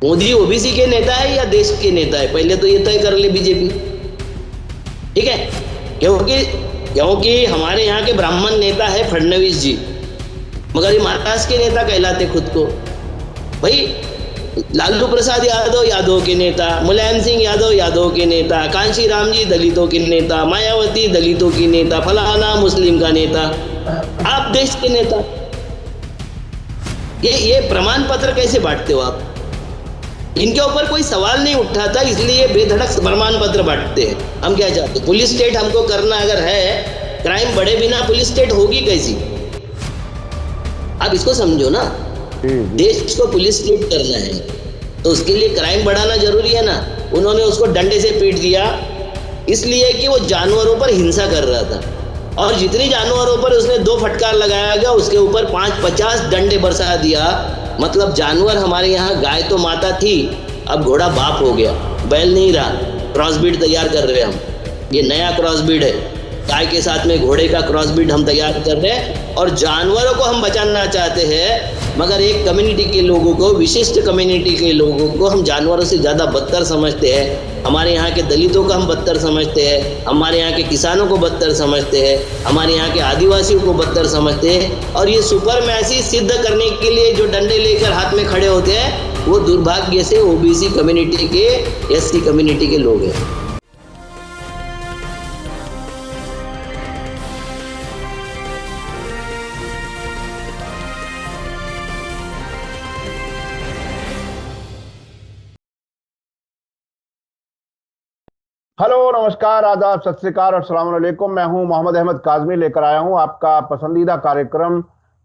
Modi OBC के नेता है या देश के नेता है, पहले तो ये तय कर ले बीजेपी। ठीक है, क्योंकि हमारे यहाँ के ब्राह्मण नेता है फडणवीस जी, मगर ये महाराष्ट्र के नेता कहलाते खुद को। भाई लालू प्रसाद यादव यादव के नेता, मुलायम सिंह यादव यादव के नेता, कांशी राम जी दलितों के नेता, मायावती दलितों की नेता, फलाना मुस्लिम का नेता, आप देश के नेता। ये प्रमाण पत्र कैसे बांटते हो आप? इनके ऊपर कोई सवाल नहीं उठाता, इसलिए बेधड़क प्रमाण पत्र बांटते हैं। हम क्या चाहते हैं? पुलिस स्टेट हमको करना अगर है, क्राइम बढ़े बिना पुलिस स्टेट होगी कैसी? आप इसको समझो ना, देश को पुलिस स्टेट करना है तो उसके लिए क्राइम बढ़ाना जरूरी है ना। उन्होंने उसको डंडे से पीट दिया इसलिए कि वो जानवरों पर हिंसा कर रहा था, और जितनी जानवरों पर उसने 2 फटकार लगाया गया उसके ऊपर 5-50 डंडे बरसा दिया। मतलब जानवर, हमारे यहाँ गाय तो माता थी, अब घोड़ा बाप हो गया, बैल नहीं रहा। क्रॉसब्रीड तैयार कर रहे हैं हम, ये नया क्रॉसब्रीड है, गाय के साथ में घोड़े का क्रॉसब्रीड हम तैयार कर रहे हैं। और जानवरों को हम बचाना चाहते हैं, मगर एक कम्युनिटी के लोगों को, विशिष्ट कम्युनिटी के लोगों को हम जानवरों से ज़्यादा बदतर समझते हैं। हमारे यहाँ के दलितों को हम बदतर समझते हैं, हमारे यहाँ के किसानों को बदतर समझते हैं, हमारे यहाँ के आदिवासियों को बदतर समझते हैं। और ये सुपरमैसी सिद्ध करने के लिए जो डंडे लेकर हाथ में खड़े होते हैं, वो दुर्भाग्य से ओबीसी कम्युनिटी के, एससी कम्युनिटी के लोग हैं। हेलो, नमस्कार, आदाब, सत श्री अकाल और अस्सलाम वालेकुम। मैं हूं मोहम्मद अहमद काज़मी, लेकर आया हूं आपका पसंदीदा कार्यक्रम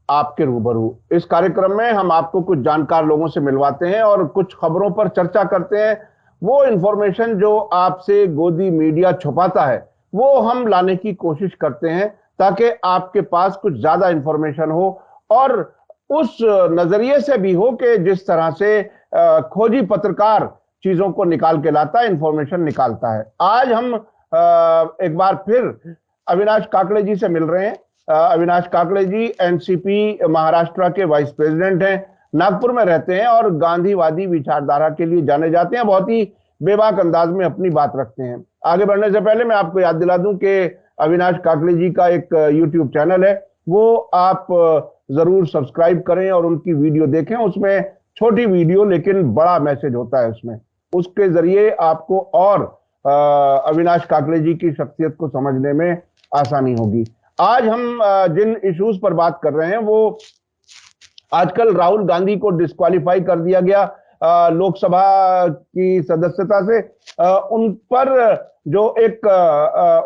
आपके रूबरू। इस कार्यक्रम में हम आपको कुछ जानकार लोगों से मिलवाते हैं और कुछ खबरों पर चर्चा करते हैं। वो इंफॉर्मेशन जो आपसे गोदी मीडिया छुपाता है, वो हम लाने की कोशिश करते हैं ताकि आपके पास कुछ ज्यादा इंफॉर्मेशन हो, और उस नजरिए से भी हो कि जिस तरह से खोजी पत्रकार चीजों को निकाल के लाता है, इंफॉर्मेशन निकालता है। आज हम एक बार फिर अविनाश काकड़े जी से मिल रहे हैं। अविनाश काकड़े जी एनसीपी महाराष्ट्र के वाइस प्रेसिडेंट हैं, नागपुर में रहते हैं और गांधीवादी विचारधारा के लिए जाने जाते हैं। बहुत ही बेबाक अंदाज में अपनी बात रखते हैं। आगे बढ़ने से पहले मैं आपको याद दिला दूं कि अविनाश काकड़े जी का एक यूट्यूब चैनल है, वो आप जरूर सब्सक्राइब करें और उनकी वीडियो देखें। उसमें छोटी वीडियो लेकिन बड़ा मैसेज होता है उसमें, उसके जरिए आपको और अविनाश काकड़े जी की शख्सियत को समझने में आसानी होगी। आज हम जिन इश्यूज पर बात कर रहे हैं, वो आजकल राहुल गांधी को डिस्क्वालीफाई कर दिया गया लोकसभा की सदस्यता से। उन पर जो एक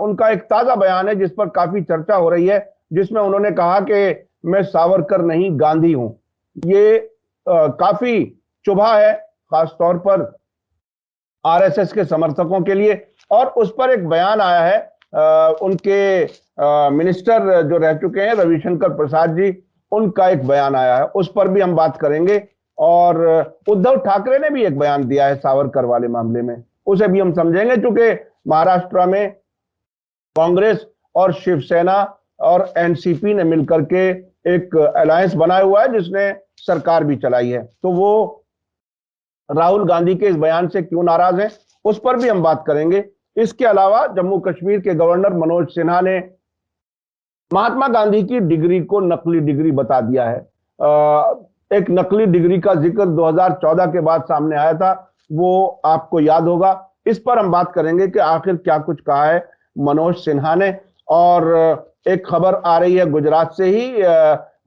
उनका एक ताजा बयान है जिस पर काफी चर्चा हो रही है, जिसमें उन्होंने कहा कि मैं सावरकर नहीं गांधी हूं। ये काफी चुभा है, खासतौर पर आरएसएस के समर्थकों के लिए। और उस पर एक बयान आया है उनके मिनिस्टर जो रह चुके हैं रविशंकर प्रसाद जी, उनका एक बयान आया है, उस पर भी हम बात करेंगे। और उद्धव ठाकरे ने भी एक बयान दिया है सावरकर वाले मामले में, उसे भी हम समझेंगे, क्योंकि महाराष्ट्र में कांग्रेस और शिवसेना और एनसीपी ने मिलकर के एक अलायंस बनाया हुआ है जिसने सरकार भी चलाई है। तो वो राहुल गांधी के इस बयान से क्यों नाराज हैं, उस पर भी हम बात करेंगे। इसके अलावा जम्मू कश्मीर के गवर्नर मनोज सिन्हा ने महात्मा गांधी की डिग्री को नकली डिग्री बता दिया है। एक नकली डिग्री का जिक्र 2014 के बाद सामने आया था, वो आपको याद होगा। इस पर हम बात करेंगे कि आखिर क्या कुछ कहा है मनोज सिन्हा ने। और एक खबर आ रही है गुजरात से ही,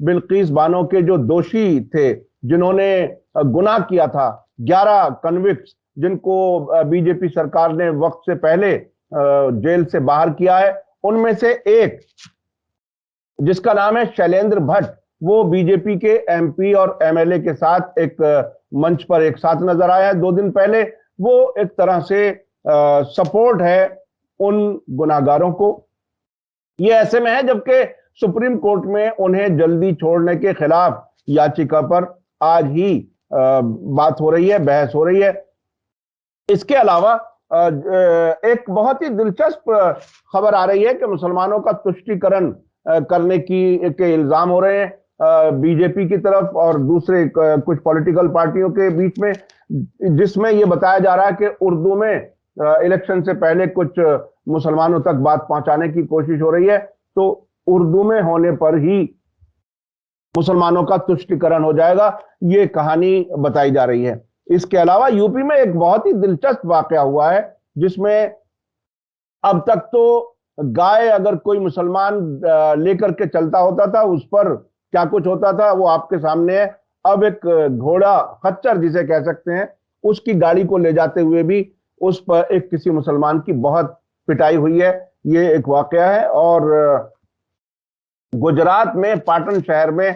बिल्किस बानो के जो दोषी थे, जिन्होंने गुनाह किया था, 11 कन्विक्ट्स जिनको बीजेपी सरकार ने वक्त से पहले जेल से बाहर किया है, उनमें से एक जिसका नाम है शैलेंद्र भट्ट, वो बीजेपी के एमपी और एमएलए के साथ एक मंच पर एक साथ नजर आया है 2 दिन पहले। वो एक तरह से सपोर्ट है उन गुनाहगारों को। ये ऐसे में है जबकि सुप्रीम कोर्ट में उन्हें जल्दी छोड़ने के खिलाफ याचिका पर आज ही बात हो रही है, बहस हो रही है। इसके अलावा एक बहुत ही दिलचस्प खबर आ रही है कि मुसलमानों का तुष्टीकरण करने के इल्जाम हो रहे हैं। बीजेपी की तरफ और दूसरे कुछ पॉलिटिकल पार्टियों के बीच में, जिसमें ये बताया जा रहा है कि उर्दू में इलेक्शन से पहले कुछ मुसलमानों तक बात पहुंचाने की कोशिश हो रही है, तो उर्दू में होने पर ही मुसलमानों का तुष्टीकरण हो जाएगा, ये कहानी बताई जा रही है। इसके अलावा यूपी में एक बहुत ही दिलचस्प वाकया हुआ है, जिसमें अब तक तो गाय अगर कोई मुसलमान लेकर के चलता होता था, उस पर क्या कुछ होता था वो आपके सामने है। अब एक घोड़ा, खच्चर जिसे कह सकते हैं, उसकी गाड़ी को ले जाते हुए भी उस पर एक किसी मुसलमान की बहुत पिटाई हुई है। ये एक वाकया है। और गुजरात में पाटन शहर में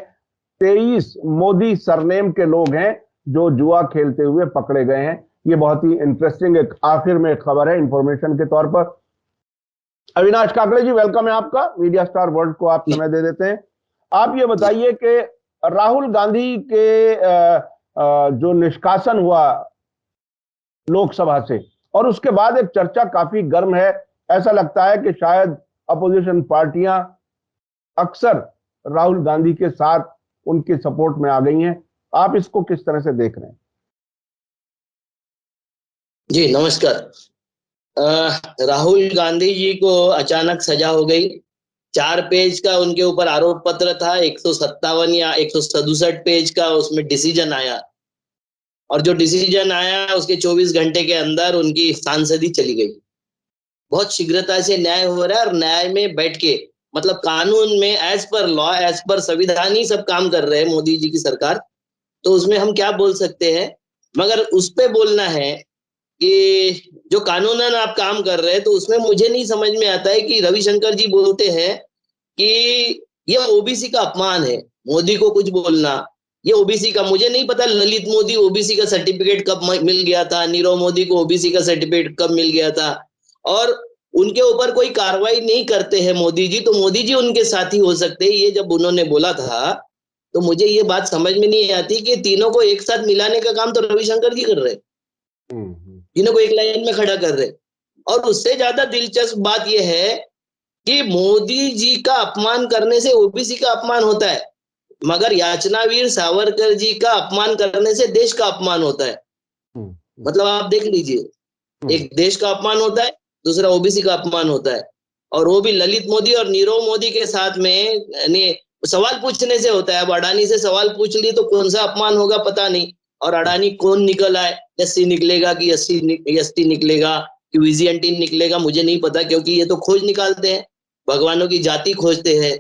23 मोदी सरनेम के लोग हैं जो जुआ खेलते हुए पकड़े गए हैं। ये बहुत ही इंटरेस्टिंग एक आखिर में एक खबर है इंफॉर्मेशन के तौर पर। अविनाश काकड़े जी, वेलकम है आपका। मीडिया स्टार वर्ल्ड को आप समय दे देते हैं। आप ये बताइए कि राहुल गांधी के जो निष्कासन हुआ लोकसभा से, और उसके बाद एक चर्चा काफी गर्म है। ऐसा लगता है कि शायद अपोजिशन पार्टियां अक्सर राहुल गांधी के साथ उनके सपोर्ट में आ गई हैं। आप इसको किस तरह से देख रहे हैं? जी नमस्कार। राहुल गांधी जी को अचानक सजा हो गई। 4 पेज का उनके ऊपर आरोप पत्र था, 157 या 167 पेज का उसमें डिसीजन आया, और जो डिसीजन आया उसके 24 घंटे के अंदर उनकी सांसदी चली गई। बहुत शीघ्रता से न्याय हो रहा है, और न्याय में बैठ के, मतलब कानून में as per law, as per संविधान ही सब काम कर रहे हैं मोदी जी की सरकार। तो उसमें हम क्या बोल सकते हैं, मगर उस पे बोलना है कि जो कानूनन आप काम कर रहे हैं, तो उसमें मुझे नहीं समझ में आता है कि रविशंकर जी बोलते हैं कि ये ओबीसी का अपमान है मोदी को कुछ बोलना। ये ओबीसी का, मुझे नहीं पता ललित मोदी ओबीसी का सर्टिफिकेट कब मिल गया था, नीरव मोदी को ओबीसी का सर्टिफिकेट कब मिल गया था, और उनके ऊपर कोई कार्रवाई नहीं करते हैं मोदी जी। तो मोदी जी उनके साथी हो सकते हैं, ये जब उन्होंने बोला था, तो मुझे ये बात समझ में नहीं आती कि तीनों को एक साथ मिलाने का काम तो रविशंकर जी कर रहे हैं, तीनों को एक लाइन में खड़ा कर रहे। और उससे ज्यादा दिलचस्प बात यह है कि मोदी जी का अपमान करने से ओबीसी का अपमान होता है, मगर याचनावीर सावरकर जी का अपमान करने से देश का अपमान होता है। मतलब आप देख लीजिए, एक देश का अपमान होता है, दूसरा ओबीसी का अपमान होता है, और वो भी ललित मोदी और नीरव मोदी के साथ में सवाल पूछने से होता है। अब अडानी से सवाल पूछ ली तो कौन सा अपमान होगा पता नहीं, और अडानी कौन निकल आए, एससी निकलेगा कि एसटी निकलेगा कि विजिएंटी निकलेगा, मुझे नहीं पता, क्योंकि ये तो खोज निकालते हैं, भगवानों की जाति खोजते हैं।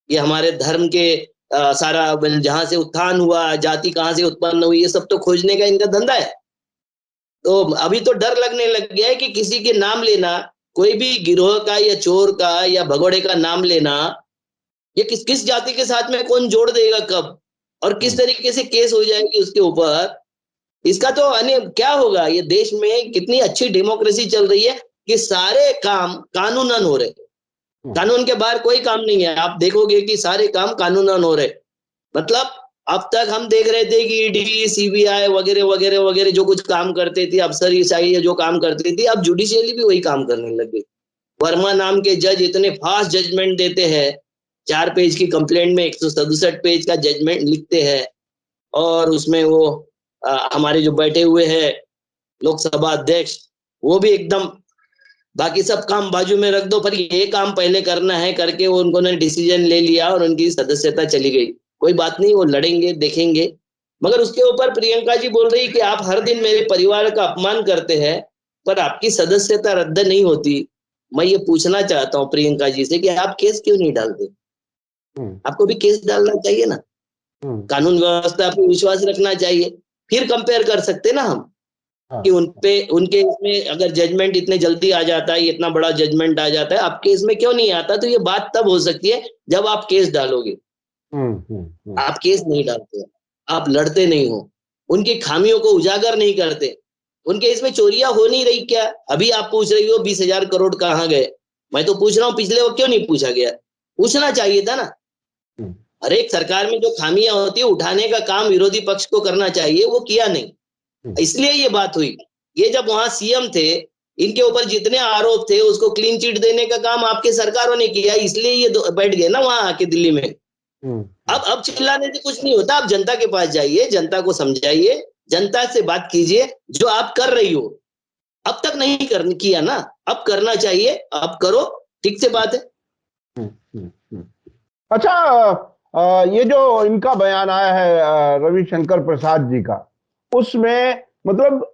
ये हमारे धर्म के सारा जहां से उत्थान हुआ, जाति कहां से उत्पन्न हुई, ये सब तो खोजने का इनका धंधा है। तो अभी तो डर लगने लग गया है कि किसी के नाम लेना, कोई भी गिरोह का या चोर का या भगोड़े का नाम लेना, ये किस किस जाति के साथ में कौन जोड़ देगा कब, और किस तरीके से केस हो जाएगी उसके ऊपर। इसका तो क्या होगा, ये देश में कितनी अच्छी डेमोक्रेसी चल रही है कि सारे काम कानूनन हो रहे, कानून के बाहर कोई काम नहीं है। आप देखोगे कि सारे काम कानूनन हो रहे। मतलब अब तक हम देख रहे थे कि ईडी, सीबीआई वगैरह वगैरह वगैरह जो कुछ काम करते थे, अफसरशाही जो काम करती थी, अब जुडिशियली भी वही काम करने लग गई। वर्मा नाम के जज इतने फास्ट जजमेंट देते हैं, 4 पेज की कंप्लेंट में 167 पेज का जजमेंट लिखते हैं, और उसमें वो हमारे जो बैठे हुए हैं लोकसभा अध्यक्ष, वो भी एकदम बाकी सब काम बाजू में रख दो, पर ये काम पहले करना है करके वो उन्होंने डिसीजन ले लिया और उनकी सदस्यता चली गई। कोई बात नहीं, वो लड़ेंगे, देखेंगे। मगर उसके ऊपर प्रियंका जी बोल रही कि आप हर दिन मेरे परिवार का अपमान करते हैं, पर आपकी सदस्यता रद्द नहीं होती। मैं ये पूछना चाहता हूँ प्रियंका जी से कि आप केस क्यों नहीं डालते? आपको भी केस डालना चाहिए ना, कानून व्यवस्था पे विश्वास रखना चाहिए। फिर कंपेयर कर सकते ना हम कि उनके इसमें अगर जजमेंट इतने जल्दी आ जाता है, इतना बड़ा जजमेंट आ जाता है, आपके इसमें क्यों नहीं आता? तो ये बात तब हो सकती है जब आप केस डालोगे। आप केस नहीं डालते, आप लड़ते नहीं हो, उनकी खामियों को उजागर नहीं करते। उनके इसमें चोरियां हो नहीं रही क्या? अभी आप पूछ रही हो 20,000 करोड़ कहाँ गए? मैं तो पूछ रहा हूँ पिछले वो क्यों नहीं पूछा गया? पूछना चाहिए था ना। हर एक सरकार में जो खामियां होती है उठाने का काम विरोधी पक्ष को करना चाहिए, वो किया नहीं, इसलिए ये बात हुई। ये जब वहां सीएम थे, इनके ऊपर जितने आरोप थे उसको क्लीन चिट देने का काम आपके सरकारों ने किया, इसलिए ये बैठ गए ना वहां आके दिल्ली में। अब चिल्लाने से कुछ नहीं होता। आप जनता के पास जाइए, जनता को समझाइए, जनता से बात कीजिए। जो आप कर रही हो, अब तक नहीं किया ना, अब करना चाहिए, अब करो, ठीक से बात है। अच्छा, ये जो इनका बयान आया है रविशंकर प्रसाद जी का, उसमें मतलब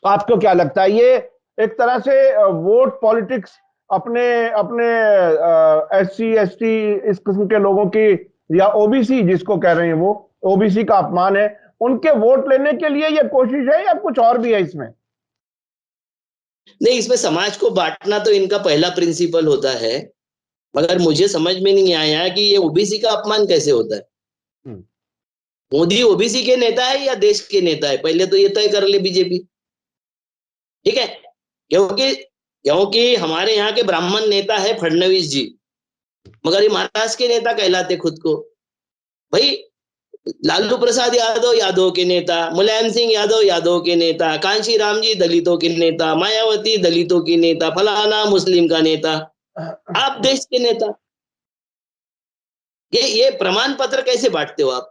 आपको क्या लगता है, ये एक तरह से वोट पॉलिटिक्स अपने अपने एससी एसटी इस किस्म के लोगों की, या ओबीसी जिसको कह रहे हैं, वो ओबीसी का अपमान है, उनके वोट लेने के लिए ये कोशिश है, या कुछ और भी है इसमें? नहीं, इसमें समाज को बांटना तो इनका पहला प्रिंसिपल होता है, मगर मुझे समझ में नहीं आया कि ये ओबीसी का अपमान कैसे होता है। मोदी ओबीसी के नेता है या देश के नेता है, पहले तो ये तय कर ले बीजेपी, ठीक है। क्योंकि क्योंकि हमारे यहाँ के ब्राह्मण नेता है फडणवीस जी, मगर ये महाराष्ट्र के नेता कहलाते खुद को। भाई, लालू प्रसाद यादव यादव के नेता, मुलायम सिंह यादव यादव के नेता, कांशी राम जी दलितों के नेता, मायावती दलितों की नेता, फलाना मुस्लिम का नेता, आप देश के नेता। ये प्रमाण पत्र कैसे बांटते हो आप?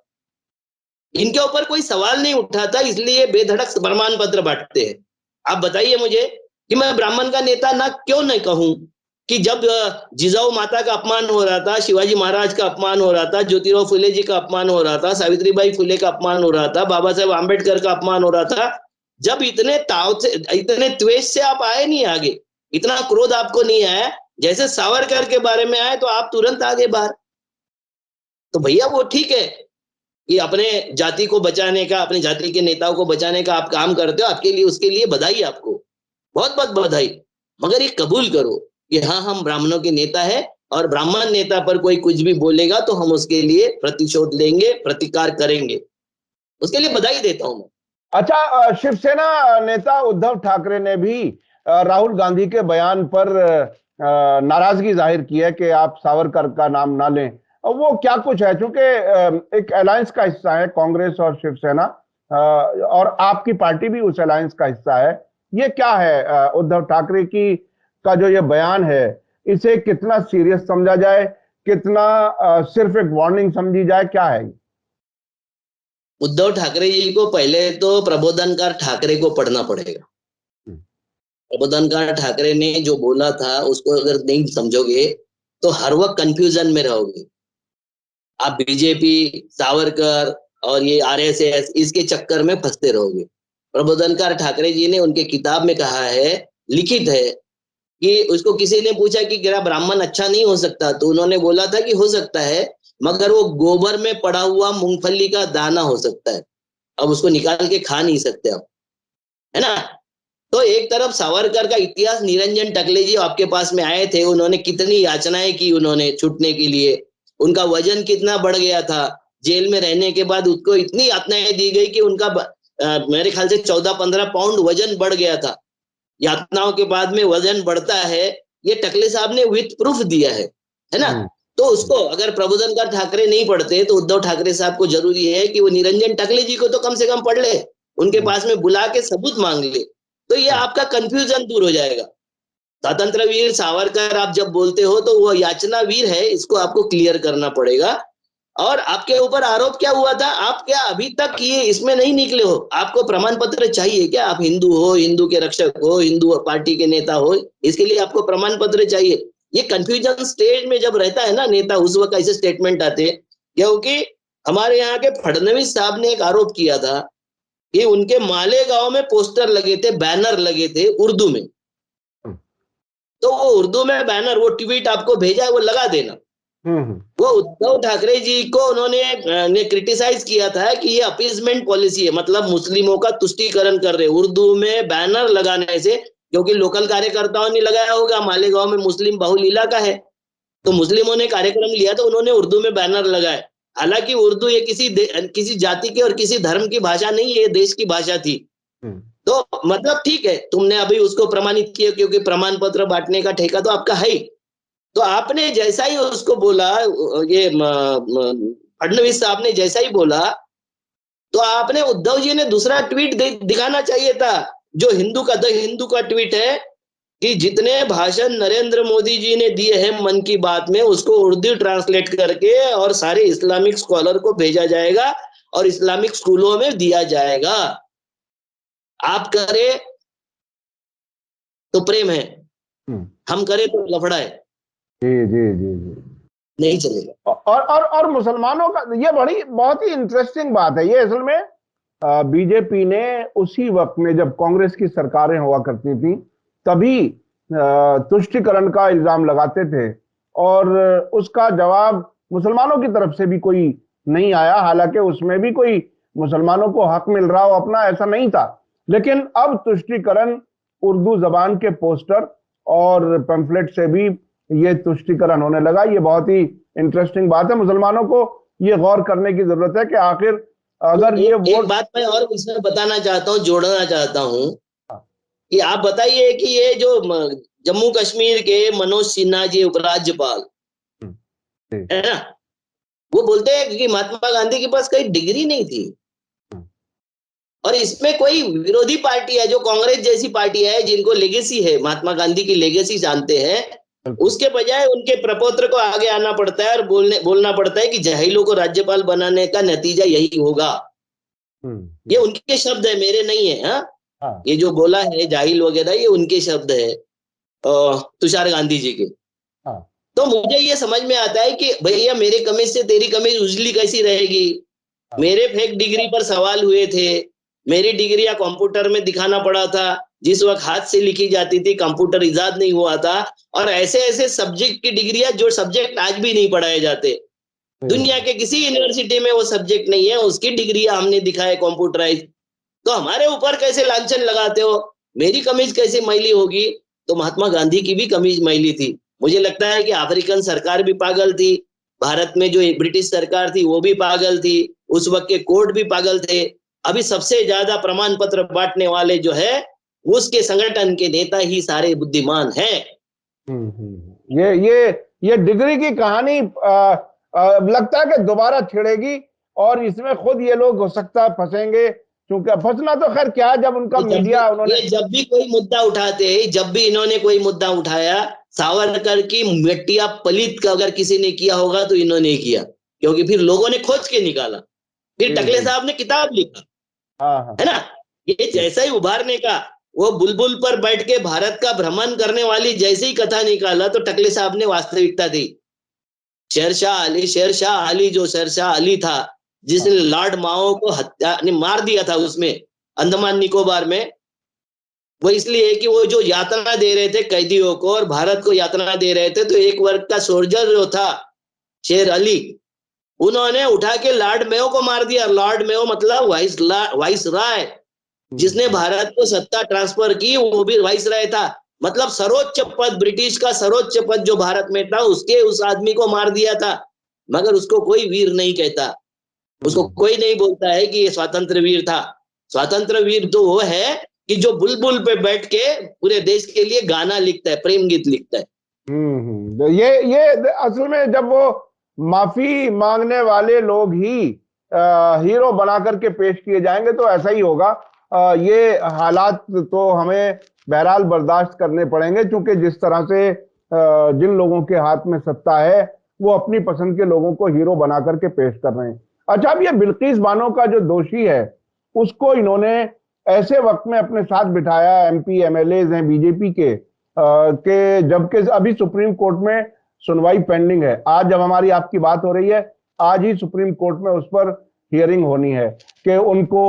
इनके ऊपर कोई सवाल नहीं उठाता, इसलिए बेधड़क प्रमाण पत्र बांटते हैं। आप बताइए मुझे कि मैं ब्राह्मण का नेता ना क्यों नहीं कहूं कि जब जिजाऊ माता का अपमान हो रहा था, शिवाजी महाराज का अपमान हो रहा था, ज्योतिराव फुले जी का अपमान हो रहा था, सावित्रीबाई फुले का अपमान हो रहा था, बाबा साहेब आंबेडकर का अपमान हो रहा था, जब इतने ताव से, इतने द्वेष से आप आए नहीं आगे, इतना क्रोध आपको नहीं आया, जैसे सावरकर के बारे में आए तो आप तुरंत आगे बाहर। तो भैया वो ठीक है कि अपने जाति को बचाने का, अपने जाति के नेताओं को बचाने का आप काम करते हो, आपके लिए, उसके लिए बधाई, आपको बहुत बहुत बधाई। मगर ये कबूल करो कि हाँ, हम ब्राह्मणों के नेता है, और ब्राह्मण नेता पर कोई कुछ भी बोलेगा तो हम उसके लिए प्रतिशोध लेंगे, प्रतिकार करेंगे। उसके लिए बधाई देता हूं मैं। अच्छा, शिवसेना नेता उद्धव ठाकरे ने भी राहुल गांधी के बयान पर नाराजगी जाहिर की है कि आप सावरकर का नाम ना लें। और वो क्या कुछ है, क्योंकि एक अलायंस का हिस्सा है कांग्रेस और शिवसेना, और आपकी पार्टी भी उस अलायंस का हिस्सा है। ये क्या है उद्धव ठाकरे की का जो ये बयान है, इसे कितना सीरियस समझा जाए, कितना सिर्फ एक वार्निंग समझी जाए, क्या है? उद्धव ठाकरे जी को पहले तो प्रबोधनकार ठाकरे को पढ़ना पड़ेगा। प्रबोधनकार ठाकरे ने जो बोला था उसको अगर नहीं समझोगे तो हर वक्त कंफ्यूजन में रहोगे। आप बीजेपी, सावरकर और ये आरएसएस, इसके चक्कर में फंसते रहोगे। प्रबोधनकार ठाकरे जी ने उनके किताब में कहा है, लिखित है, कि उसको किसी ने पूछा कि क्या ब्राह्मण अच्छा नहीं हो सकता, तो उन्होंने बोला था कि हो सकता है, मगर वो गोबर में पड़ा हुआ मूंगफली का दाना हो सकता है, अब उसको निकाल के खा नहीं सकते आप, है ना। तो एक तरफ सावरकर का इतिहास, निरंजन टकले जी आपके पास में आए थे, उन्होंने कितनी याचनाएं की, उन्होंने छूटने के लिए, उनका वजन कितना बढ़ गया था, जेल में रहने के बाद उसको इतनी यातनाएं दी गई कि उनका मेरे ख्याल से 14-15 पाउंड वजन बढ़ गया था। यातनाओं के बाद में वजन बढ़ता है, ये टकले साहब ने विथ प्रूफ दिया है ना। तो उसको अगर प्रबोधनकार ठाकरे नहीं पढ़ते तो उद्धव ठाकरे साहब को जरूरी है कि वो निरंजन टकले जी को तो कम से कम पढ़ ले, उनके पास में बुला के सबूत मांग ले, तो ये आपका कंफ्यूजन दूर हो जाएगा। स्वतंत्र वीर सावरकर आप जब बोलते हो तो वो याचना वीर है, इसको आपको क्लियर करना पड़ेगा। और आपके ऊपर आरोप क्या हुआ था, आप क्या अभी तक ये इसमें नहीं निकले हो? आपको प्रमाण पत्र चाहिए क्या? आप हिंदू हो, हिंदू के रक्षक हो, हिंदू पार्टी के नेता हो, इसके लिए आपको प्रमाण पत्र चाहिए। ये कंफ्यूजन स्टेज में जब रहता है ना नेता, उस वक्त ऐसे स्टेटमेंट आते, क्योंकि हमारे यहाँ के फडणवीस साहब ने एक आरोप किया था कि उनके मालेगांव में पोस्टर लगे थे, बैनर लगे थे उर्दू में, तो वो उर्दू में बैनर, वो ट्वीट आपको भेजा है, वो लगा देना। वो उद्धव ठाकरे जी को उन्होंने क्रिटिसाइज किया था कि ये अपीजमेंट पॉलिसी है, मतलब मुस्लिमों का तुष्टीकरण कर रहे, उर्दू में बैनर लगाने से, क्योंकि लोकल कार्यकर्ताओं ने लगाया होगा, मालेगांव में मुस्लिम बहुल इलाका है, तो मुस्लिमों ने कार्यक्रम लिया तो उन्होंने उर्दू में बैनर लगाए। हालांकि उर्दू ये किसी जाति के और किसी धर्म की भाषा नहीं है, ये देश की भाषा थी। तो मतलब ठीक है, तुमने अभी उसको प्रमाणित किया, क्योंकि प्रमाण पत्र बांटने का ठेका तो आपका है ही। तो आपने जैसा ही उसको बोला, ये फडणवीस साहब ने जैसा ही बोला, तो आपने उद्धव जी ने दूसरा ट्वीट दिखाना चाहिए था, जो हिंदू का द हिंदू का ट्वीट है कि जितने भाषण नरेंद्र मोदी जी ने दिए हैं मन की बात में, उसको उर्दू ट्रांसलेट करके और सारे इस्लामिक स्कॉलर को भेजा जाएगा और इस्लामिक स्कूलों में दिया जाएगा। आप करें तो प्रेम है, हम्म, हम करें तो लफड़ा है, जी जी जी जी। नहीं चलेगा। और मुसलमानों का ये बड़ी बहुत ही इंटरेस्टिंग बात है। ये असल में बीजेपी ने उसी वक्त में जब कांग्रेस की सरकारें हुआ करती थी तभी तुष्टीकरण का इल्जाम लगाते थे और उसका जवाब मुसलमानों की तरफ से भी कोई नहीं आया। हालांकि उसमें भी कोई मुसलमानों को हक मिल रहा हो अपना, ऐसा नहीं था। लेकिन अब तुष्टीकरण उर्दू जबान के पोस्टर और पैम्फलेट से भी ये तुष्टीकरण होने लगा। ये बहुत ही इंटरेस्टिंग बात है। मुसलमानों को ये गौर करने की जरूरत है कि आखिर अगर ये एक वोट। बात मैं और इसमें बताना चाहता हूँ, जोड़ना चाहता हूँ कि आप बताइए कि ये जो जम्मू कश्मीर के मनोज सिन्हा जी उपराज्यपाल जी, है ना, वो बोलते हैं कि महात्मा गांधी के पास कोई डिग्री नहीं थी। और इसमें कोई विरोधी पार्टी है जो कांग्रेस जैसी पार्टी है जिनको लेगेसी है, महात्मा गांधी की लेगेसी जानते हैं, उसके बजाय उनके प्रपौत्र को आगे आना पड़ता है और बोलना पड़ता है कि जाहिलों को राज्यपाल बनाने का नतीजा यही होगा। ये उनके शब्द है, मेरे नहीं है। हाँ, हाँ, ये जो बोला है जाहिल वगैरह, ये उनके शब्द है, तुषार गांधी जी के। हाँ, तो मुझे ये समझ में आता है कि भैया मेरे कमीज से तेरी कमीज उजली कैसी रहेगी। हाँ, मेरे फेक डिग्री पर सवाल हुए थे, मेरी डिग्री या कंप्यूटर में दिखाना पड़ा था, जिस वक्त हाथ से लिखी जाती थी, कंप्यूटर इजाद नहीं हुआ था। और ऐसे ऐसे सब्जेक्ट की डिग्रियां जो सब्जेक्ट आज भी नहीं पढ़ाए जाते, दुनिया के किसी यूनिवर्सिटी में वो सब्जेक्ट नहीं है, उसकी डिग्री हमने दिखाए कंप्यूटराइज। तो हमारे ऊपर कैसे लांछन लगाते हो, मेरी कमीज कैसे मैली होगी। तो महात्मा गांधी की भी कमीज मैली थी। मुझे लगता है कि अफ्रीकन सरकार भी पागल थी, भारत में जो ब्रिटिश सरकार थी वो भी पागल थी, उस वक्त के कोर्ट भी पागल थे। अभी सबसे ज्यादा प्रमाण पत्र बांटने वाले जो है उसके संगठन के नेता ही सारे बुद्धिमान हैं। ये डिग्री की कहानी लगता है कि दोबारा छिड़ेगी और इसमें खुद ये लोग हो सकता है फंसेंगे, क्योंकि फंसना तो खैर क्या है, जब उनका मीडिया उन्होंने। ये जब भी कोई मुद्दा उठाते हैं, जब भी इन्होंने कोई मुद्दा उठाया, सावरकर की मिट्टिया पलित का अगर किसी ने किया होगा तो इन्होंने किया, क्योंकि फिर लोगों ने खोज के निकाला, फिर टकले साहब ने किताब लिखा, हाँ, हाँ, है ना। ये जैसा ही उभारने का, वो बुलबुल पर बैठ के भारत का भ्रमण करने वाली जैसे ही कथा निकाला तो टकले साहब ने वास्तविकता दी। शेरशाह अली जो शेरशाह अली था, जिसने लॉर्ड माओ को हत्या मार दिया था उसमें अंडमान निकोबार में, वो इसलिए कि वो जो यातना दे रहे थे कैदियों को और भारत को यातना दे रहे थे, तो एक वर्ग का सोल्जर जो था शेर अली, उन्होंने उठा के लॉर्ड मेयो को मार दिया। लॉर्ड मेयो मतलब वाइस राय, जिसने भारत को सत्ता ट्रांसफर की वो भी वाइस राय था। मतलब सर्वोच्च पद, ब्रिटिश का सर्वोच्च पद जो भारत में था, उसके उस आदमी को मार दिया था। मगर उसको कोई वीर नहीं कहता, उसको कोई नहीं बोलता है कि ये स्वतंत्र वीर था। स्वतंत्र वीर तो वो है कि जो बुलबुल पे बैठ के पूरे देश के लिए गाना लिखता है, प्रेम गीत लिखता है। ये असल में जब वो माफी मांगने वाले लोग ही हीरो बना करके पेश किए जाएंगे तो ऐसा ही होगा। ये हालात तो हमें बहरहाल बर्दाश्त करने पड़ेंगे, क्योंकि जिस तरह से जिन लोगों के हाथ में सत्ता है वो अपनी पसंद के लोगों को हीरो बना करके पेश कर रहे हैं। अच्छा, अब ये बिल्किस बानो का जो दोषी है उसको इन्होंने ऐसे वक्त में अपने साथ बिठाया, एमपी एमएलए हैं बीजेपी के, कि जबकि अभी सुप्रीम कोर्ट में सुनवाई पेंडिंग है। आज जब हमारी आपकी बात हो रही है, आज ही सुप्रीम कोर्ट में उस पर हियरिंग होनी है कि उनको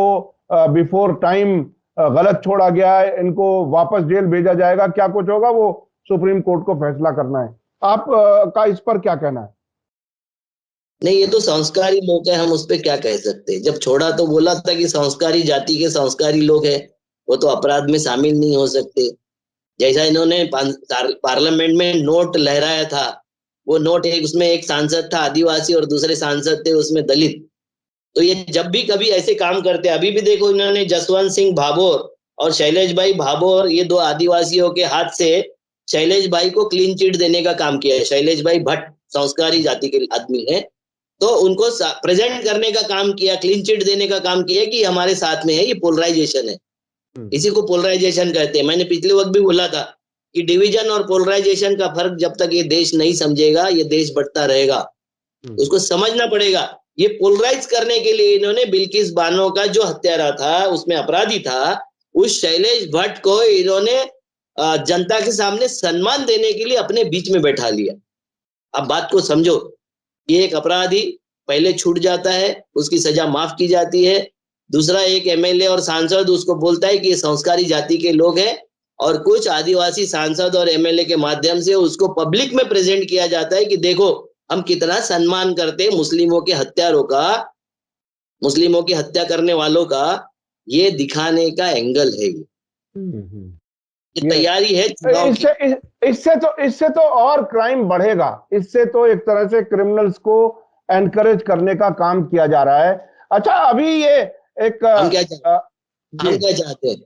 बिफोर टाइम गलत छोड़ा गया है, इनको वापस जेल भेजा जाएगा, क्या कुछ होगा वो सुप्रीम कोर्ट को फैसला करना है। आप का इस पर क्या कहना है? नहीं, ये तो संस्कारी लोग है, हम उस पर क्या कह सकते हैं। जब छोड़ा तो बोला था कि संस्कारी जाति के संस्कारी लोग हैं, वो तो अपराध में शामिल नहीं हो सकते। जैसा इन्होंने पार्लियामेंट में नोट लहराया था, वो नोट उसमें एक सांसद था आदिवासी और दूसरे सांसद थे उसमें दलित। तो ये जब भी कभी ऐसे काम करते, अभी भी देखो इन्होंने जसवंत सिंह भाभोर और शैलेश भाई भाभोर, ये दो आदिवासियों के हाथ से शैलेश भाई को क्लीन चिट देने का काम किया है। शैलेश भाई भट्ट संस्कारी जाति के आदमी है, तो उनको प्रेजेंट करने का काम किया, क्लीन चिट देने का काम किया कि हमारे साथ में है। ये पोलराइजेशन है, इसी को पोलराइजेशन कहते हैं। मैंने पिछले वक्त भी बोला था कि डिवीजन और पोलराइजेशन का फर्क जब तक ये देश नहीं समझेगा, ये देश बढ़ता रहेगा। उसको समझना पड़ेगा। ये पोलराइज करने के लिए इन्होंने बिल्किस बानो का जो हत्यारा था, उसमें अपराधी था, उस शैलेश भट्ट को इन्होंने जनता के सामने सम्मान देने के लिए अपने बीच में बैठा लिया। अब बात को समझो, ये एक अपराधी पहले छूट जाता है, उसकी सजा माफ की जाती है। दूसरा, एक एमएलए और सांसद उसको बोलता है कि ये संस्कारी जाति के लोग हैं, और कुछ आदिवासी सांसद और एमएलए के माध्यम से उसको पब्लिक में प्रेजेंट किया जाता है कि देखो हम कितना सम्मान करते हैं मुस्लिमों के हत्यारों का, मुस्लिमों की हत्या करने वालों का। ये दिखाने का एंगल है ये तैयारी है चुनाव की। इससे तो और क्राइम बढ़ेगा। इससे तो एक तरह से क्रिमिनल्स को एनकरेज करने का काम किया जा रहा है। अच्छा, अभी ये एक हम क्या चाहते हैं?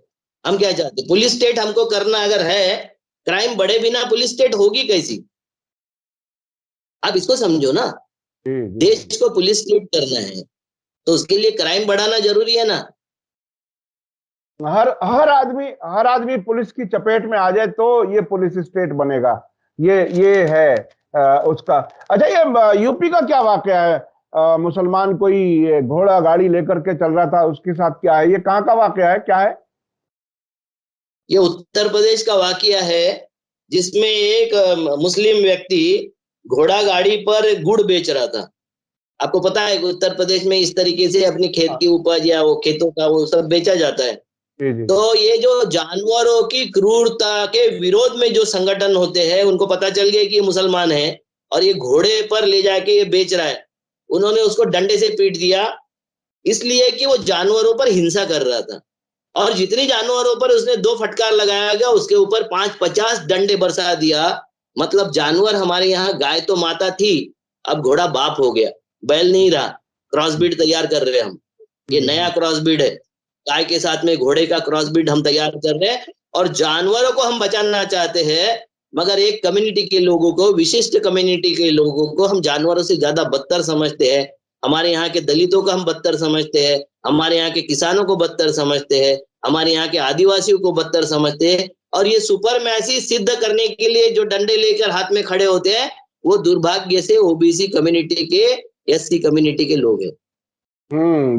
हम क्या चाहते हैं? पुलिस स्टेट हमको करना अगर है, क्राइम बढ़े बिना पुलिस स्टेट होगी कैसी? आप इसको समझो ना। देश को पुलिस स्टेट करना है तो उसके लिए क्राइम बढ़ाना जरूरी है ना। हर आदमी पुलिस की चपेट में आ जाए तो ये पुलिस स्टेट बनेगा। ये है उसका। अच्छा, ये यूपी का क्या वाकया है? मुसलमान कोई घोड़ा गाड़ी लेकर के चल रहा था, उसके साथ क्या है? ये कहाँ का वाकया है, क्या है? ये उत्तर प्रदेश का वाकया है, जिसमें एक मुस्लिम व्यक्ति घोड़ा गाड़ी पर गुड़ बेच रहा था। आपको पता है कि उत्तर प्रदेश में इस तरीके से अपनी खेत की उपज या वो खेतों का वो सब बेचा जाता है। तो ये जो जानवरों की क्रूरता के विरोध में जो संगठन होते हैं, उनको पता चल गया कि ये मुसलमान है और ये घोड़े पर ले जाके ये बेच रहा है। उन्होंने उसको डंडे से पीट दिया, इसलिए कि वो जानवरों पर हिंसा कर रहा था। और जितनी जानवरों पर उसने 2 फटकार लगाया गया, उसके ऊपर 5-50 डंडे बरसा दिया। मतलब जानवर, हमारे यहाँ गाय तो माता थी, अब घोड़ा बाप हो गया, बैल नहीं रहा। क्रॉसब्रीड तैयार कर रहे हैं हम, ये नया क्रॉसब्रीड है। गाय के साथ में घोड़े का क्रॉसब्रीड हम तैयार कर रहे हैं, और जानवरों को हम बचाना चाहते हैं। मगर एक कम्युनिटी के लोगों को, विशिष्ट कम्युनिटी के लोगों को हम जानवरों से ज्यादा बदतर समझते हैं। हमारे यहाँ के दलितों को हम बदतर समझते हैं, हमारे यहाँ के किसानों को बदतर समझते हैं, हमारे यहाँ के आदिवासियों को बदतर समझते हैं। और ये सुपरमैसी सिद्ध करने के लिए जो डंडे लेकर हाथ में खड़े होते हैं, वो दुर्भाग्य से ओबीसी कम्युनिटी के, एससी कम्युनिटी के लोग हैं।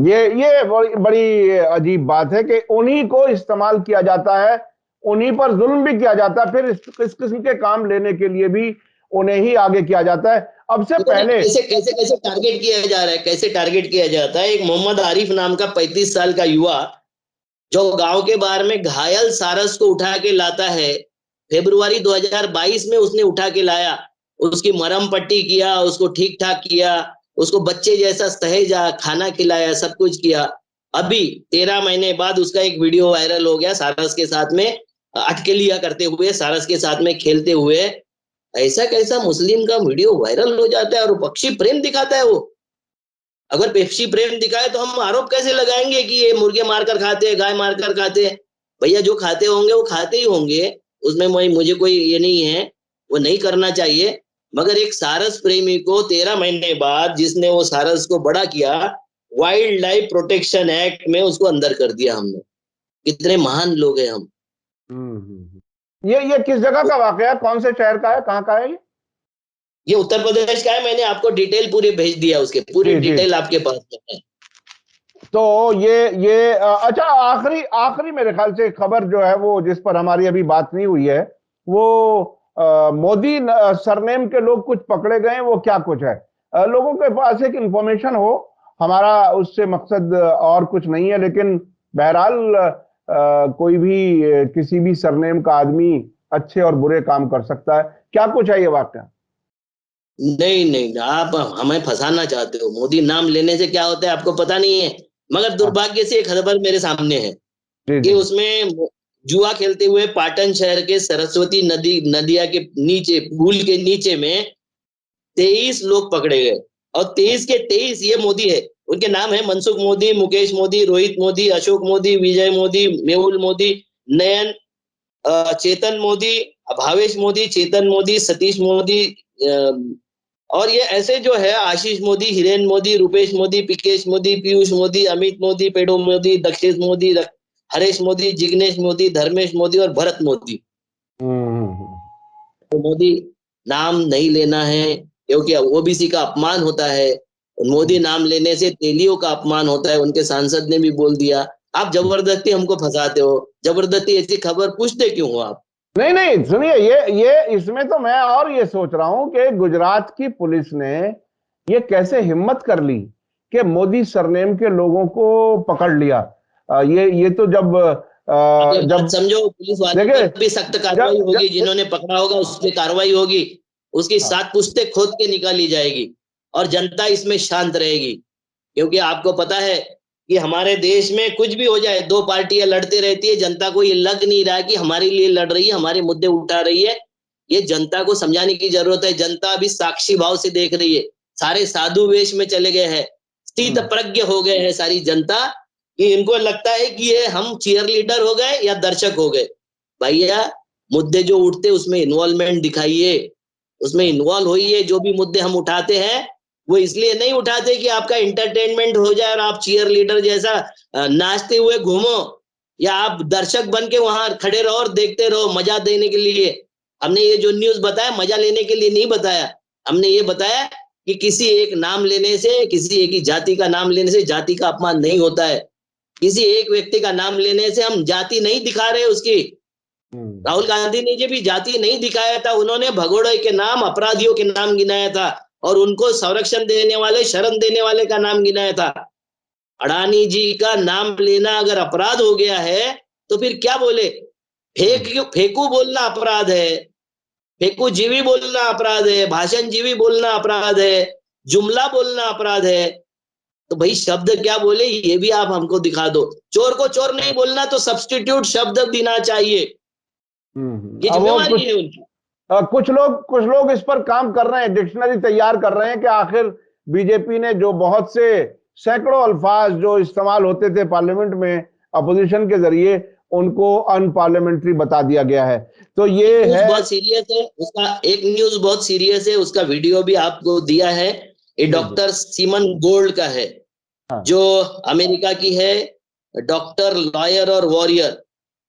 ये बड़ी अजीब बात है कि उन्हीं को इस्तेमाल किया जाता है, उन्हीं पर जुल्म भी किया जाता है, फिर इस किस्म के काम लेने के लिए भी उन्हें ही आगे किया जाता है। अब से पहले कैसे टारगेट किया जा रहा है, कैसे टारगेट किया जाता है? एक मोहम्मद आरिफ नाम का 35 साल का युवा, जो गांव के बाहर में घायल सारस को उठा के लाता है। फरवरी 2022 में उसने उठा के लाया, उसकी मरहम पट्टी किया, उसको ठीक ठाक किया, उसको बच्चे जैसा सहेजा, खाना खिलाया, सब कुछ किया। अभी 13 महीने बाद उसका एक वीडियो वायरल हो गया, सारस के साथ में अटकेलिया करते हुए, सारस के साथ में खेलते हुए। ऐसा कैसा मुस्लिम का वीडियो वायरल हो जाता है और पक्षी प्रेम दिखाता है वो? अगर पेप्सी प्रेम दिखाए तो हम आरोप कैसे लगाएंगे कि ये मुर्गे मारकर खाते हैं, गाय मारकर खाते हैं? भैया, जो खाते होंगे वो खाते ही होंगे, उसमें मुझे कोई ये नहीं है, वो नहीं करना चाहिए। मगर एक सारस प्रेमी को 13 महीने बाद, जिसने वो सारस को बड़ा किया, वाइल्ड लाइफ प्रोटेक्शन एक्ट में उसको अंदर कर दिया हमने। कितने महान लोग हैं हम। ये किस जगह का वाकया, कौन से शहर का है, कहाँ का है ये उत्तर प्रदेश का है। मैंने आपको डिटेल पूरी भेज दिया, उसके पूरी डिटेल आपके पास है। तो ये अच्छा, आखिरी मेरे ख्याल से खबर जो है वो, जिस पर हमारी अभी बात नहीं हुई है, वो मोदी सरनेम के लोग कुछ पकड़े गए हैं, वो क्या कुछ है? लोगों के पास एक इंफॉर्मेशन हो, हमारा उससे मकसद और कुछ नहीं है, लेकिन बहरहाल कोई भी किसी भी सरनेम का आदमी अच्छे और बुरे काम कर सकता है। क्या कुछ है ये वाकया? नहीं, आप हमें फंसाना चाहते हो। मोदी नाम लेने से क्या होता है आपको पता नहीं है। मगर दुर्भाग्य से एक खबर मेरे सामने है कि उसमें जुआ खेलते हुए पाटन शहर के सरस्वती नदिया के नीचे, पुल के नीचे में 23 लोग पकड़े गए, और 23 के 23 ये मोदी है। उनके नाम है मनसुख मोदी, मुकेश मोदी, रोहित मोदी, अशोक मोदी, विजय मोदी, मेहुल मोदी, नयन, चेतन मोदी, भावेश मोदी, चेतन मोदी, सतीश मोदी, और ये ऐसे जो है आशीष मोदी, हिरेन मोदी, रूपेश मोदी, पिकेश मोदी, पीयूष मोदी, अमित मोदी, पेडो मोदी, दक्षेश मोदी, हरेश मोदी, जिग्नेश मोदी, धर्मेश मोदी और भरत मोदी। मोदी नाम नहीं लेना है क्योंकि ओबीसी का अपमान होता है, मोदी नाम लेने से तेलियों का अपमान होता है, उनके सांसद ने भी बोल दिया। आप जबरदस्ती हमको फंसाते हो, जबरदस्ती ऐसी खबर पूछते क्यों हो आप? नहीं नहीं, सुनिए, ये इसमें तो मैं और ये सोच रहा हूं कि गुजरात की पुलिस ने ये कैसे हिम्मत कर ली कि मोदी सरनेम के लोगों को पकड़ लिया। ये तो जब ये जब बात समझो, पुलिस वालों देखिए, पर भी सख्त कार्रवाई जब, होगी, जब जिन्होंने पकड़ा होगा उस पर कार्रवाई होगी, उसकी हाँ, 7 पुश्तें खोद के निकाली जाएगी और जनता इसमें शांत रहेगी। क्योंकि आपको पता है कि हमारे देश में कुछ भी हो जाए, 2 पार्टियां लड़ते रहती है, जनता को ये लग नहीं रहा कि हमारे लिए लड़ रही है, हमारे मुद्दे उठा रही है। ये जनता को समझाने की जरूरत है। जनता अभी साक्षी भाव से देख रही है, सारे साधु वेश में चले गए हैं, स्थित प्रज्ञ हो गए हैं सारी जनता, कि इनको लगता है कि ये हम चीयर लीडर हो गए या दर्शक हो गए। भैया, मुद्दे जो उठते उसमें इन्वॉल्वमेंट दिखाइए, उसमें इन्वॉल्व होइए। जो भी मुद्दे हम उठाते हैं वो इसलिए नहीं उठाते कि आपका एंटरटेनमेंट हो जाए और आप चीयर लीडर जैसा नाचते हुए घूमो, या आप दर्शक बन के वहां खड़े रहो और देखते रहो मजा देने के लिए। हमने ये जो न्यूज बताया मजा लेने के लिए नहीं बताया, हमने ये बताया कि किसी एक नाम लेने से, किसी एक ही जाति का नाम लेने से जाति का अपमान नहीं होता है। किसी एक व्यक्ति का नाम लेने से हम जाति नहीं दिखा रहे उसकी। राहुल गांधी ने जो भी जाति नहीं दिखाया था, उन्होंने भगोड़े के नाम, अपराधियों के नाम गिनाया था और उनको संरक्षण देने वाले, शरण देने वाले का नाम गिनाया था। अडानी जी का नाम लेना अगर अपराध हो गया है तो फिर क्या बोले? फेंकू बोलना अपराध है, फेंकू जीवी बोलना अपराध है, भाषण जीवी बोलना अपराध है, जुमला बोलना अपराध है। तो भाई शब्द क्या बोले ये भी आप हमको दिखा दो। चोर को चोर नहीं बोलना तो सब्स्टिट्यूट शब्द देना चाहिए, ये अब वो जिम्मेवारी है उनकी। कुछ लोग इस पर काम कर रहे हैं, डिक्शनरी तैयार कर रहे हैं कि आखिर बीजेपी ने जो बहुत से सैकड़ों अल्फाज जो इस्तेमाल होते थे पार्लियामेंट में अपोजिशन के जरिए, उनको अनपार्लियामेंट्री बता दिया गया है। तो ये न्यूज है। बहुत सीरियस है उसका, एक न्यूज बहुत सीरियस है उसका, वीडियो भी आपको दिया है। ये जी जी। डॉक्टर सीमन गोल्ड का है, हाँ। जो अमेरिका की है, डॉक्टर, लॉयर और वॉरियर।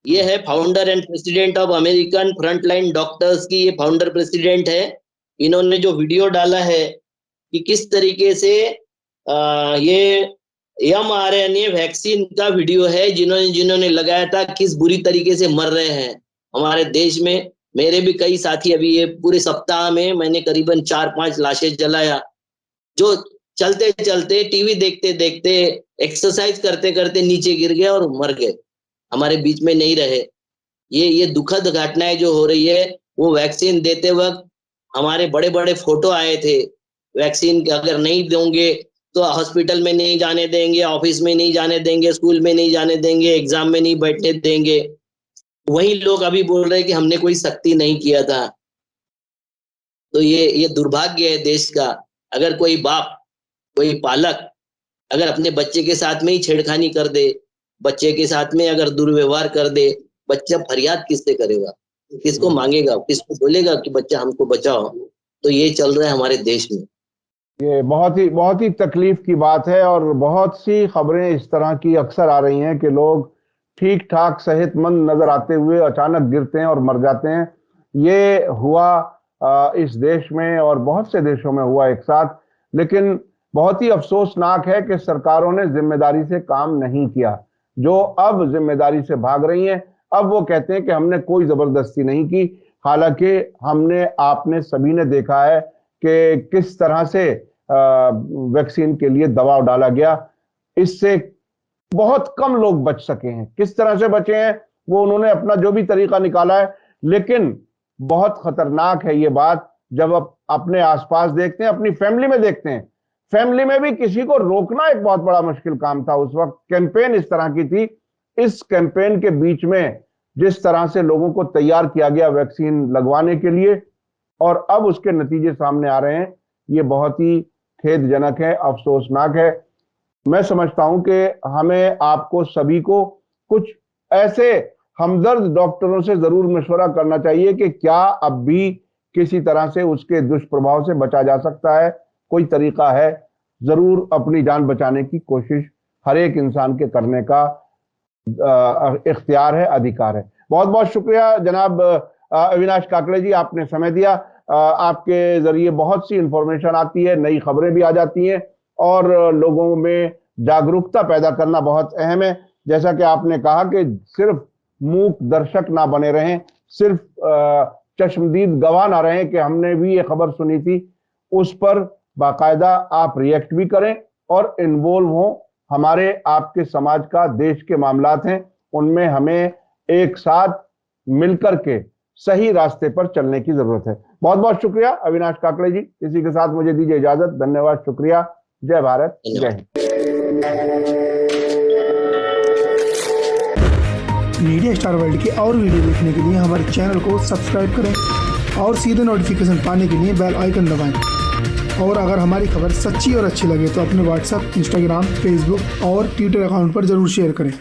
ये है founder and president of American frontline doctors की, ये फाउंडर प्रेसिडेंट है। इन्होंने जो वीडियो डाला है कि किस तरीके से ये mRNA वैक्सीन का वीडियो है, जिन्होंने जिन्होंने लगाया था किस बुरी तरीके से मर रहे हैं हमारे देश में। मेरे भी कई साथी, अभी ये पूरे सप्ताह में मैंने करीबन 4-5 लाशें जलाया, जो चलते चलते, टीवी देखते देखते, एक्सरसाइज करते करते नीचे गिर गए और मर गए, हमारे बीच में नहीं रहे। ये दुखद घटनाएं जो हो रही है, वो वैक्सीन देते वक्त हमारे बड़े बड़े फोटो आए थे। वैक्सीन अगर नहीं दोगे तो हॉस्पिटल में नहीं जाने देंगे, ऑफिस में नहीं जाने देंगे, स्कूल में नहीं जाने देंगे, एग्जाम में नहीं बैठने देंगे। वही लोग अभी बोल रहे हैं कि हमने कोई सख्ती नहीं किया था। तो ये दुर्भाग्य है देश का। अगर कोई बाप, कोई पालक अगर अपने बच्चे के साथ में ही छेड़खानी कर दे, बच्चे के साथ में अगर दुर्व्यवहार कर दे, बच्चा फरियाद किससे करेगा, किसको मांगेगा, किसको बोलेगा कि बच्चा हमको बचाओ? तो ये चल रहा है हमारे देश में। ये बहुत ही तकलीफ की बात है और बहुत सी खबरें इस तरह की अक्सर आ रही हैं कि लोग ठीक ठाक सेहतमंद नजर आते हुए अचानक गिरते हैं और मर जाते हैं। ये हुआ इस देश में और बहुत से देशों में हुआ एक साथ। लेकिन बहुत ही अफसोसनाक है कि सरकारों ने जिम्मेदारी से काम नहीं किया, जो अब जिम्मेदारी से भाग रही हैं। अब वो कहते हैं कि हमने कोई जबरदस्ती नहीं की, हालांकि हमने, आपने सभी ने देखा है कि किस तरह से वैक्सीन के लिए दबाव डाला गया। इससे बहुत कम लोग बच सके हैं। किस तरह से बचे हैं वो उन्होंने अपना जो भी तरीका निकाला है, लेकिन बहुत खतरनाक है ये बात जब आप अपने आसपास देखते हैं, अपनी फैमिली में देखते हैं। फैमिली में भी किसी को रोकना एक बहुत बड़ा मुश्किल काम था। उस वक्त कैंपेन इस तरह की थी। इस कैंपेन के बीच में जिस तरह से लोगों को तैयार किया गया वैक्सीन लगवाने के लिए, और अब उसके नतीजे सामने आ रहे हैं, ये बहुत ही खेदजनक है, अफसोसनाक है। मैं समझता हूं कि हमें, आपको सभी को कुछ ऐसे हमदर्द डॉक्टरों से जरूर मशवरा करना चाहिए कि क्या अब भी किसी तरह से उसके दुष्प्रभाव से बचा जा सकता है, कोई तरीका है। जरूर अपनी जान बचाने की कोशिश हर एक इंसान के करने का इख्तियार है, अधिकार है। बहुत बहुत शुक्रिया जनाब अविनाश काकड़े जी, आपने समय दिया। आपके जरिए बहुत सी इंफॉर्मेशन आती है, नई खबरें भी आ जाती हैं और लोगों में जागरूकता पैदा करना बहुत अहम है। जैसा कि आपने कहा कि सिर्फ मूक दर्शक ना बने रहें, सिर्फ चश्मदीद गवाह ना रहें कि हमने भी ये खबर सुनी थी, उस पर बाकायदा आप रिएक्ट भी करें और इन्वॉल्व हों। हमारे आपके समाज का, देश के मामलात हैं, उनमें हमें एक साथ मिलकर के सही रास्ते पर चलने की जरूरत है। बहुत बहुत शुक्रिया अविनाश काकड़े जी। इसी के साथ मुझे दीजिए इजाजत। धन्यवाद, शुक्रिया। जय भारत, जय हिंद। मीडिया स्टार वर्ल्ड के और वीडियो देखने के लिए हमारे चैनल को सब्सक्राइब करें और सीधे नोटिफिकेशन पाने के लिए बेल आइकन दबाएं। और अगर हमारी खबर सच्ची और अच्छी लगे तो अपने व्हाट्सएप, इंस्टाग्राम, फेसबुक और ट्विटर अकाउंट पर जरूर शेयर करें।